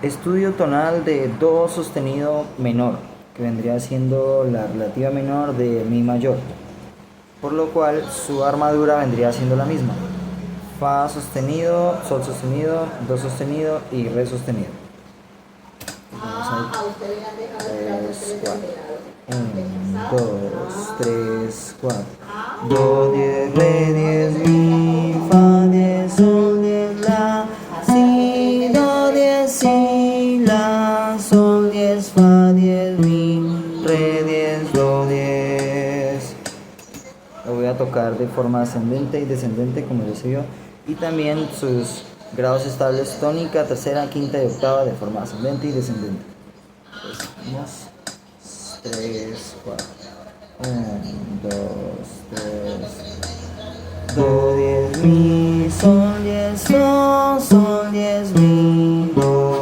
Estudio tonal de do sostenido menor, que vendría siendo la relativa menor de mi mayor, por lo cual su armadura vendría siendo la misma: fa sostenido, sol sostenido, do sostenido y re sostenido. A usted le han dejado el 3, plato 4. 1, 2, 3, 4. Do, 10, re, 10, mi, fa, 10, sol, 10, la, si, do, 10, si, la, sol, 10, fa, 10, mi, re, 10, do, 10. Lo voy a tocar de forma ascendente y descendente, como ya se vio, y también sus grados estables tónica, tercera, quinta y octava de forma ascendente y descendente. Entonces, 3, 4. 1, 2, 3. Do, 10, mi, sol, 10, do, sol, 10, mi, do.